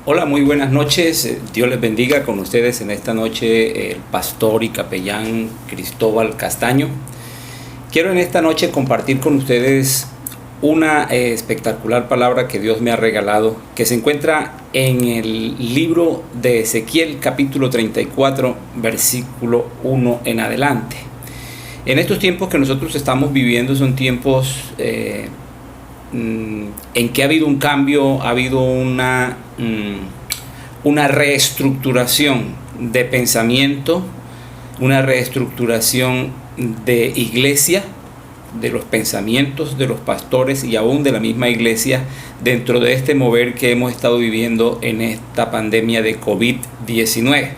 Hola, muy buenas noches. Dios les bendiga. Con ustedes en esta noche el pastor y capellán Cristóbal Castaño. Quiero en esta noche compartir con ustedes una espectacular palabra que Dios me ha regalado, que se encuentra en el libro de Ezequiel, capítulo 34, versículo 1 en adelante. En estos tiempos que nosotros estamos viviendo son tiempos en que ha habido un cambio, ha habido una reestructuración de pensamiento, una reestructuración de iglesia, de los pensamientos de los pastores y aún de la misma iglesia dentro de este mover que hemos estado viviendo en esta pandemia de COVID-19.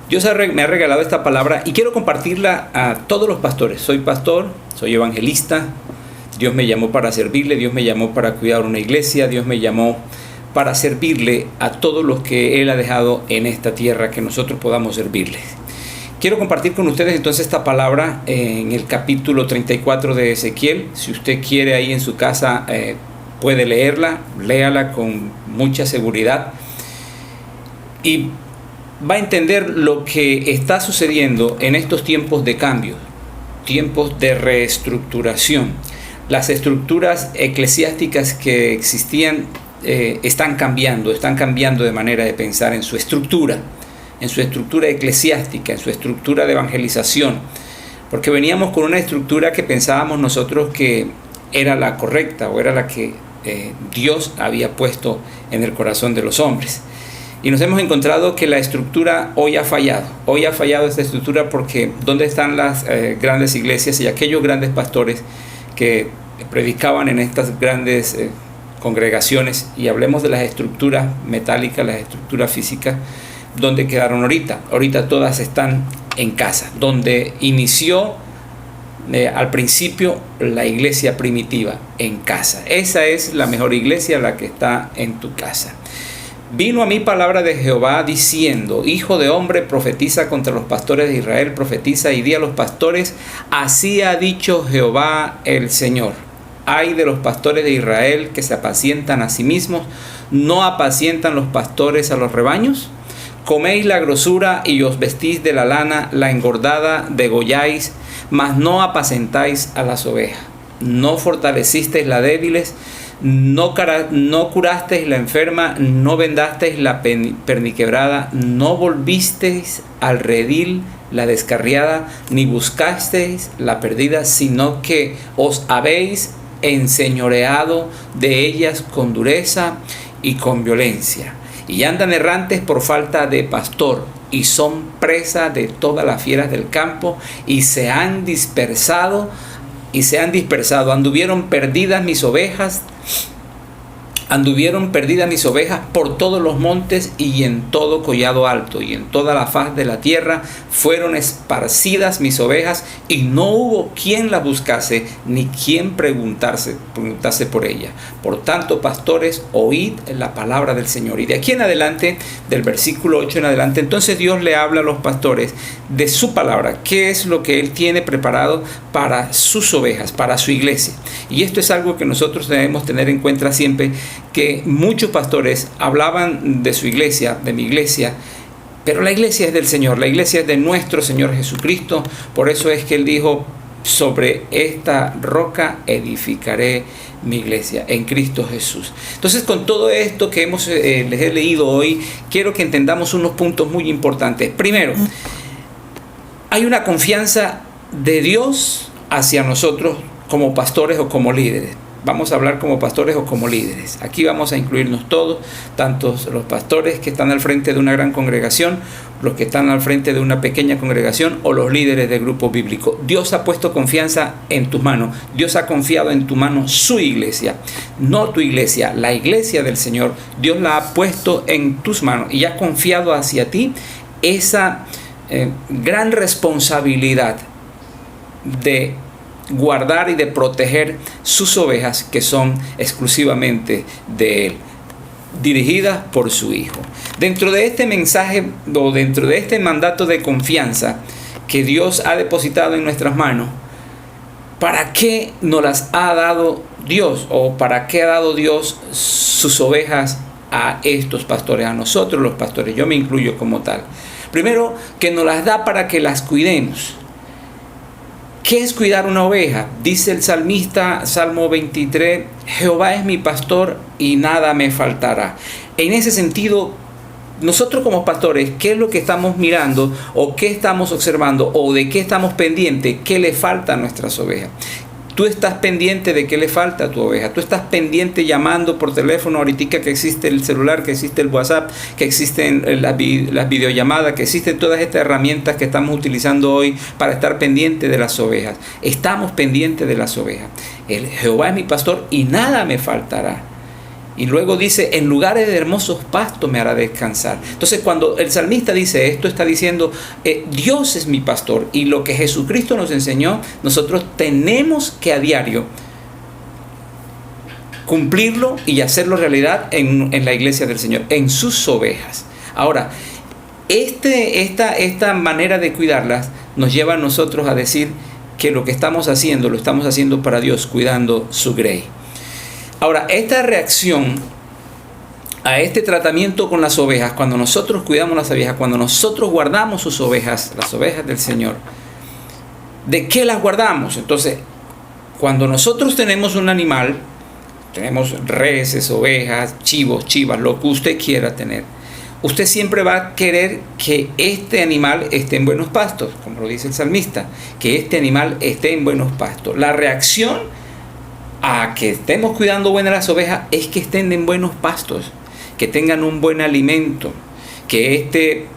Dios me ha regalado esta palabra y quiero compartirla a todos los pastores. Soy pastor, soy evangelista. Dios me llamó para servirle, Dios me llamó para cuidar una iglesia, Dios me llamó para servirle a todos los que Él ha dejado en esta tierra, que nosotros podamos servirles. Quiero compartir con ustedes entonces esta palabra en el capítulo 34 de Ezequiel. Si usted quiere ahí en su casa puede leerla, léala con mucha seguridad y va a entender lo que está sucediendo en estos tiempos de cambio, tiempos de reestructuración. Las estructuras eclesiásticas que existían están cambiando de manera de pensar en su estructura eclesiástica, en su estructura de evangelización, porque veníamos con una estructura que pensábamos nosotros que era la correcta o era la que Dios había puesto en el corazón de los hombres. Y nos hemos encontrado que la estructura hoy ha fallado. Hoy ha fallado esta estructura porque ¿dónde están las grandes iglesias y aquellos grandes pastores que predicaban en estas grandes congregaciones? Y hablemos de las estructuras metálicas, las estructuras físicas. ¿Dónde quedaron ahorita? Ahorita todas están en casa, donde inició al principio la iglesia primitiva, en casa. Esa es la mejor iglesia, la que está en tu casa. Vino a mí palabra de Jehová diciendo: Hijo de hombre, profetiza contra los pastores de Israel, profetiza y di a los pastores: así ha dicho Jehová el Señor. Ay de los pastores de Israel que se apacientan a sí mismos, ¿no apacientan los pastores a los rebaños? Coméis la grosura y os vestís de la lana, la engordada degolláis, mas no apacentáis a las ovejas. No fortalecisteis las débiles, no curasteis la enferma, no vendasteis la perniquebrada, no volvisteis al redil la descarriada, ni buscasteis la perdida, sino que os habéis enseñoreado de ellas con dureza y con violencia. Y andan errantes por falta de pastor, y son presa de todas las fieras del campo, y se han dispersado, anduvieron perdidas mis ovejas por todos los montes y en todo collado alto, y en toda la faz de la tierra fueron esparcidas mis ovejas, y no hubo quien las buscase, ni quien preguntase por ella. Por tanto, pastores, oíd la palabra del Señor. Y de aquí en adelante, del versículo 8 en adelante, entonces Dios le habla a los pastores de su palabra, qué es lo que Él tiene preparado para sus ovejas, para su iglesia. Y esto es algo que nosotros debemos tener en cuenta siempre, que muchos pastores hablaban de su iglesia, de mi iglesia, pero la iglesia es del Señor, la iglesia es de nuestro Señor Jesucristo. Por eso es que Él dijo: sobre esta roca edificaré mi iglesia, en Cristo Jesús. Entonces, con todo esto que les he leído hoy, quiero que entendamos unos puntos muy importantes. Primero, hay una confianza de Dios hacia nosotros como pastores o como líderes. Vamos a hablar como pastores o como líderes. Aquí vamos a incluirnos todos, tanto los pastores que están al frente de una gran congregación, los que están al frente de una pequeña congregación o los líderes de grupo bíblico. Dios ha puesto confianza en tus manos. Dios ha confiado en tu mano su iglesia, no tu iglesia, la iglesia del Señor. Dios la ha puesto en tus manos y ha confiado hacia ti esa gran responsabilidad de guardar y de proteger sus ovejas, que son exclusivamente de Él, dirigidas por su Hijo. Dentro de este mensaje o dentro de este mandato de confianza que Dios ha depositado en nuestras manos, ¿para qué nos las ha dado Dios? ¿O para qué ha dado Dios sus ovejas a estos pastores, a nosotros los pastores, yo me incluyo como tal. Primero, que nos las da para que las cuidemos. ¿Qué es cuidar una oveja? Dice el salmista, Salmo 23, Jehová es mi pastor y nada me faltará. En ese sentido, nosotros como pastores, ¿qué es lo que estamos mirando o qué estamos observando o de qué estamos pendientes? ¿Qué le falta a nuestras ovejas? Tú estás pendiente de qué le falta a tu oveja. Tú estás pendiente llamando por teléfono ahorita que existe el celular, que existe el WhatsApp, que existen las videollamadas, que existen todas estas herramientas que estamos utilizando hoy para estar pendiente de las ovejas. Estamos pendientes de las ovejas. El Jehová es mi pastor y nada me faltará. Y luego dice, en lugares de hermosos pastos me hará descansar. Entonces, cuando el salmista dice esto, está diciendo, Dios es mi pastor. Y lo que Jesucristo nos enseñó, nosotros tenemos que a diario cumplirlo y hacerlo realidad en la iglesia del Señor, en sus ovejas. Ahora, esta manera de cuidarlas nos lleva a nosotros a decir que lo que estamos haciendo, lo estamos haciendo para Dios, cuidando su grey. Ahora, esta reacción a este tratamiento con las ovejas, cuando nosotros cuidamos las ovejas, cuando nosotros guardamos sus ovejas, las ovejas del Señor, ¿de qué las guardamos? Entonces, cuando nosotros tenemos un animal, tenemos reses, ovejas, chivos, chivas, lo que usted quiera tener, usted siempre va a querer que este animal esté en buenos pastos, como lo dice el salmista, que este animal esté en buenos pastos. La reacción a que estemos cuidando buenas las ovejas es que estén en buenos pastos, que tengan un buen alimento, que este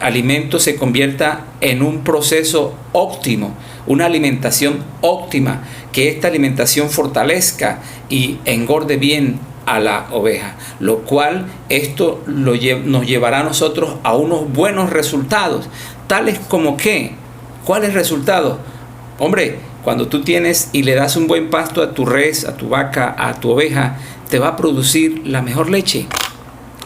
alimento se convierta en un proceso óptimo, una alimentación óptima, que esta alimentación fortalezca y engorde bien a la oveja, lo cual esto nos llevará a nosotros a unos buenos resultados, tales como que, ¿cuáles resultados? Hombre, cuando tú tienes y le das un buen pasto a tu res, a tu vaca, a tu oveja, te va a producir la mejor leche.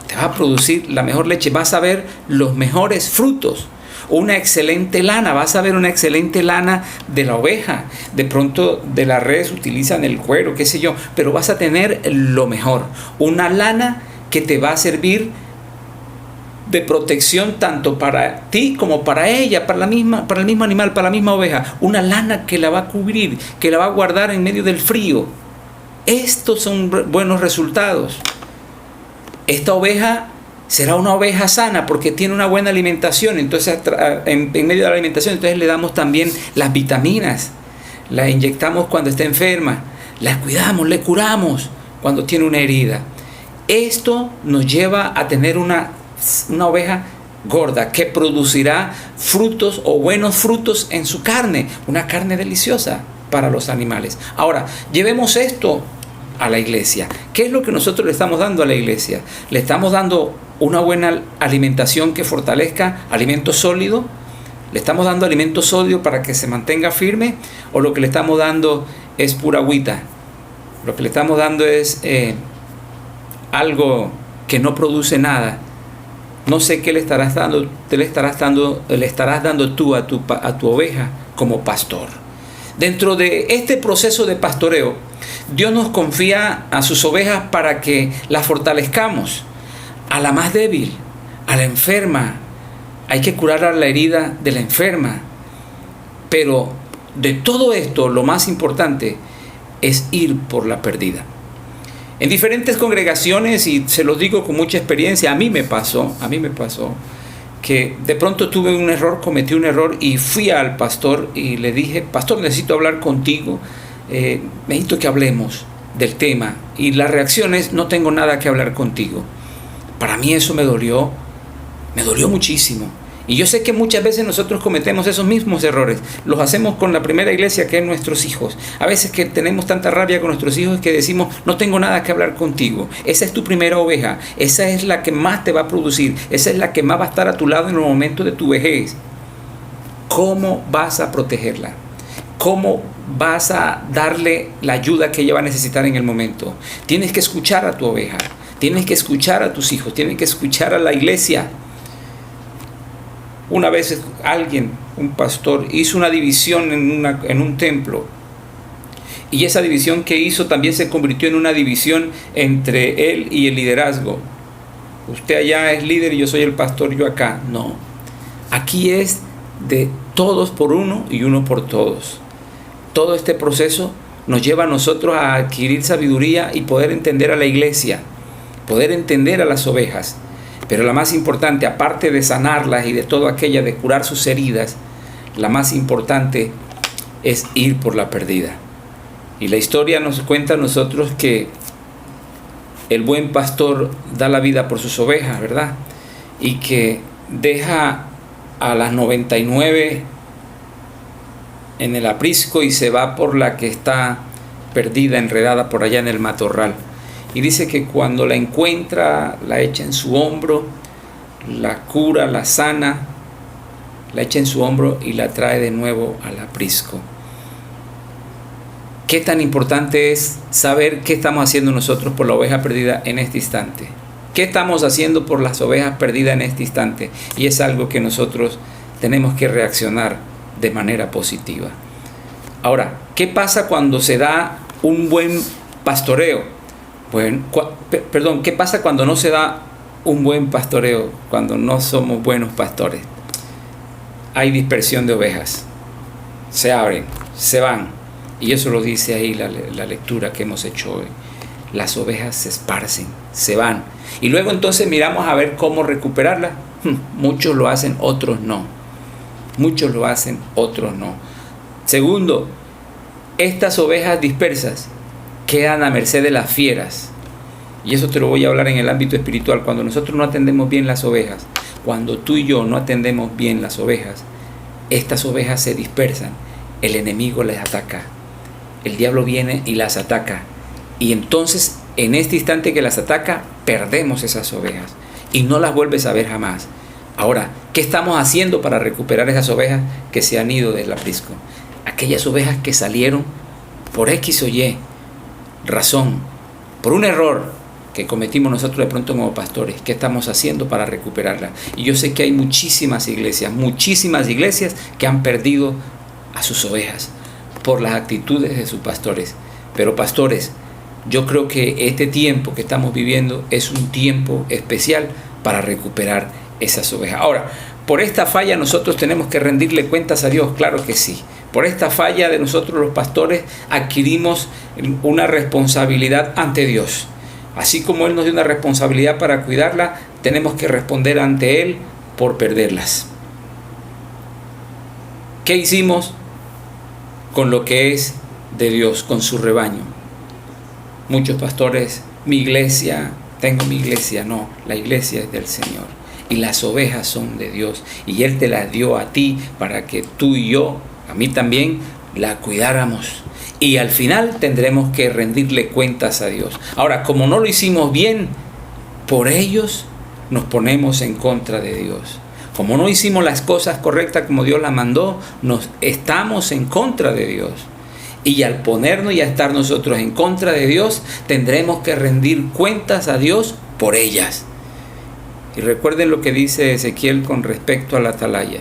Te va a producir la mejor leche. Vas a ver los mejores frutos. Una excelente lana. Vas a ver una excelente lana de la oveja. De pronto de la res utilizan el cuero, qué sé yo. Pero vas a tener lo mejor. Una lana que te va a servir de protección tanto para ti como para ella, para el mismo animal, para la misma oveja. Una lana que la va a cubrir, que la va a guardar en medio del frío. Estos son buenos resultados. Esta oveja será una oveja sana porque tiene una buena alimentación. Entonces, en medio de la alimentación, entonces le damos también las vitaminas. La inyectamos cuando está enferma. La cuidamos, le curamos cuando tiene una herida. Esto nos lleva a tener una oveja gorda que producirá frutos o buenos frutos en su carne, una carne deliciosa para los animales. Ahora, llevemos esto a la iglesia. ¿Qué es lo que nosotros le estamos dando a la iglesia? ¿Le estamos dando una buena alimentación que fortalezca, alimento sólido? ¿Le estamos dando alimento sólido para que se mantenga firme? ¿O lo que le estamos dando es pura agüita? Lo que le estamos dando es algo que no produce nada. No sé qué le estarás dando tú a tu oveja como pastor. Dentro de este proceso de pastoreo, Dios nos confía a sus ovejas para que las fortalezcamos. A la más débil, a la enferma, hay que curar a la herida de la enferma. Pero de todo esto, lo más importante es ir por la perdida. En diferentes congregaciones, y se los digo con mucha experiencia, a mí me pasó que de pronto cometí un error y fui al pastor y le dije, pastor, necesito hablar contigo, necesito que hablemos del tema. Y la reacción es, no tengo nada que hablar contigo. Para mí eso me dolió muchísimo. Y yo sé que muchas veces nosotros cometemos esos mismos errores. Los hacemos con la primera iglesia, que es nuestros hijos. A veces que tenemos tanta rabia con nuestros hijos que decimos, no tengo nada que hablar contigo. Esa es tu primera oveja. Esa es la que más te va a producir. Esa es la que más va a estar a tu lado en el momento de tu vejez. ¿Cómo vas a protegerla? ¿Cómo vas a darle la ayuda que ella va a necesitar en el momento? Tienes que escuchar a tu oveja. Tienes que escuchar a tus hijos. Tienes que escuchar a la iglesia. Una vez un pastor, hizo una división en un templo. Y esa división que hizo también se convirtió en una división entre él y el liderazgo. usted allá es líder y yo soy el pastor, yo acá. No, aquí es de todos por uno y uno por todos. Todo este proceso nos lleva a nosotros a adquirir sabiduría y poder entender a la iglesia, poder entender a las ovejas. Pero la más importante, aparte de sanarlas y de todo aquello, de curar sus heridas, la más importante es ir por la perdida. Y la historia nos cuenta a nosotros que el buen pastor da la vida por sus ovejas, ¿verdad? Y que deja a las 99 en el aprisco y se va por la que está perdida, enredada por allá en el matorral. Y dice que cuando la encuentra, la echa en su hombro, la cura, la sana, la echa en su hombro y la trae de nuevo al aprisco. ¿Qué tan importante es saber qué estamos haciendo nosotros por la oveja perdida en este instante? ¿Qué estamos haciendo por las ovejas perdidas en este instante? Y es algo que nosotros tenemos que reaccionar de manera positiva. Ahora, ¿qué pasa cuando se da un buen pastoreo? Bueno, ¿qué pasa cuando no se da un buen pastoreo? Cuando no somos buenos pastores. Hay dispersión de ovejas. Se abren, se van. Y eso lo dice ahí la lectura que hemos hecho hoy. Las ovejas se esparcen, se van. Y luego entonces miramos a ver cómo recuperarlas. Muchos lo hacen, otros no. Muchos lo hacen, otros no. Segundo, estas ovejas dispersas quedan a merced de las fieras. Y eso te lo voy a hablar en el ámbito espiritual. Cuando nosotros no atendemos bien las ovejas, cuando tú y yo no atendemos bien las ovejas, estas ovejas se dispersan. El enemigo les ataca. El diablo viene y las ataca. Y entonces, en este instante que las ataca, perdemos esas ovejas. Y no las vuelves a ver jamás. Ahora, ¿qué estamos haciendo para recuperar esas ovejas que se han ido del aprisco? Aquellas ovejas que salieron por X o Y razón, por un error que cometimos nosotros de pronto como pastores. ¿Qué estamos haciendo para recuperarlas? Y yo sé que hay muchísimas iglesias que han perdido a sus ovejas por las actitudes de sus pastores. Pero pastores, yo creo que este tiempo que estamos viviendo es un tiempo especial para recuperar esas ovejas. Ahora, por esta falla nosotros tenemos que rendirle cuentas a Dios, claro que sí. Por esta falla de nosotros los pastores adquirimos una responsabilidad ante Dios. Así como Él nos dio una responsabilidad para cuidarla, tenemos que responder ante Él por perderlas. ¿Qué hicimos con lo que es de Dios, con su rebaño? Muchos pastores, mi iglesia, tengo mi iglesia. No, la iglesia es del Señor. Y las ovejas son de Dios. Y Él te las dio a ti para que tú y yo, a mí también, la cuidáramos. Y al final tendremos que rendirle cuentas a Dios. Ahora, como no lo hicimos bien, por ellos nos ponemos en contra de Dios. Como no hicimos las cosas correctas como Dios las mandó, nos estamos en contra de Dios. Y al ponernos y a estar nosotros en contra de Dios, tendremos que rendir cuentas a Dios por ellas. Y recuerden lo que dice Ezequiel con respecto a la atalaya,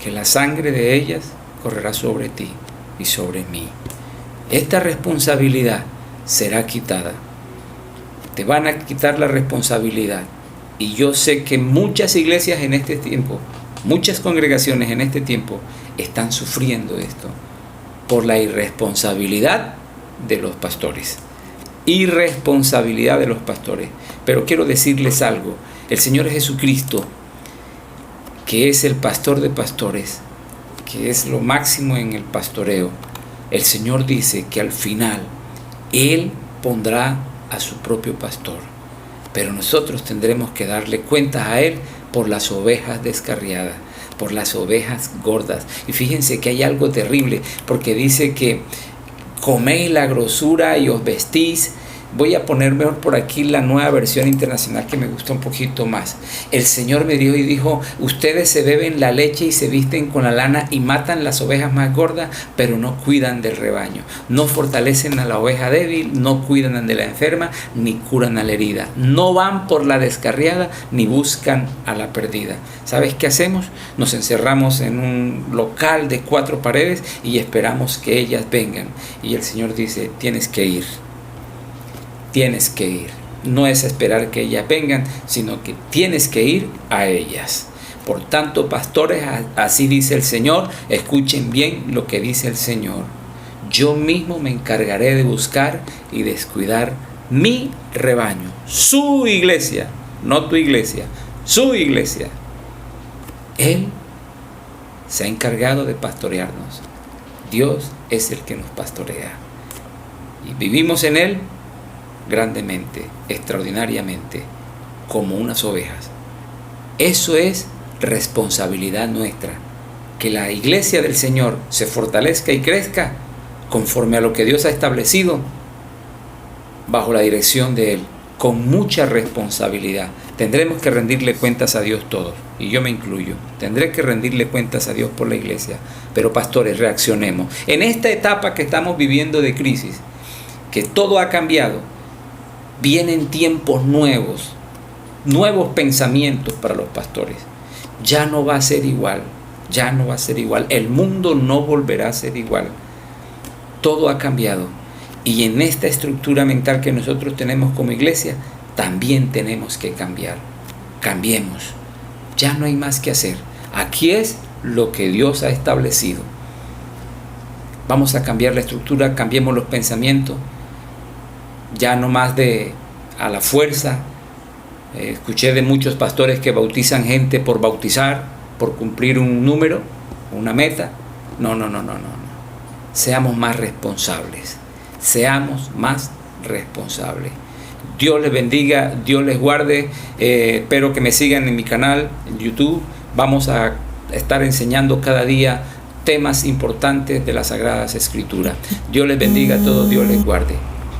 que la sangre de ellas correrá sobre ti y sobre mí. Esta responsabilidad será quitada. Te van a quitar la responsabilidad. Y yo sé que muchas iglesias en este tiempo, muchas congregaciones en este tiempo están sufriendo esto por la irresponsabilidad de los pastores. Irresponsabilidad de los pastores. Pero quiero decirles algo. El Señor Jesucristo, que es el pastor de pastores, que es lo máximo en el pastoreo, el Señor dice que al final Él pondrá a su propio pastor. Pero nosotros tendremos que darle cuentas a Él por las ovejas descarriadas, por las ovejas gordas. Y fíjense que hay algo terrible, porque dice que coméis la grosura y os vestís. Voy a poner mejor por aquí la nueva versión internacional que me gusta un poquito más. El Señor me dio y dijo: ustedes se beben la leche y se visten con la lana y matan las ovejas más gordas, pero no cuidan del rebaño. No fortalecen a la oveja débil, no cuidan de la enferma, ni curan a la herida. No van por la descarriada, ni buscan a la perdida. ¿Sabes qué hacemos? Nos encerramos en un local de 4 paredes y esperamos que ellas vengan. Y el Señor dice: tienes que ir. Tienes que ir. no es esperar que ellas vengan, sino que tienes que ir a ellas. Por tanto, pastores, así dice el Señor, escuchen bien lo que dice el Señor. Yo mismo me encargaré de buscar y descuidar mi rebaño, su iglesia, no tu iglesia, su iglesia. Él se ha encargado de pastorearnos. Dios es el que nos pastorea. Y vivimos en Él grandemente, extraordinariamente, como unas ovejas. Eso es responsabilidad nuestra. Que la iglesia del Señor se fortalezca y crezca conforme a lo que Dios ha establecido, bajo la dirección de Él, con mucha responsabilidad. Tendremos que rendirle cuentas a Dios todos, y yo me incluyo. Tendré que rendirle cuentas a Dios por la iglesia. Pero pastores, reaccionemos. En esta etapa que estamos viviendo de crisis, que todo ha cambiado, vienen tiempos nuevos, nuevos pensamientos para los pastores. Ya no va a ser igual, ya no va a ser igual. El mundo no volverá a ser igual. Todo ha cambiado. Y en esta estructura mental que nosotros tenemos como iglesia, también tenemos que cambiar. Cambiemos. Ya no hay más que hacer. Aquí es lo que Dios ha establecido. Vamos a cambiar la estructura, cambiemos los pensamientos. Ya no más de a la fuerza. Escuché de muchos pastores que bautizan gente por bautizar, por cumplir un número, una meta. No. Seamos más responsables. Seamos más responsables. Dios les bendiga, Dios les guarde. Espero que me sigan en mi canal, en YouTube. Vamos a estar enseñando cada día temas importantes de las Sagradas Escrituras. Dios les bendiga a todos, Dios les guarde.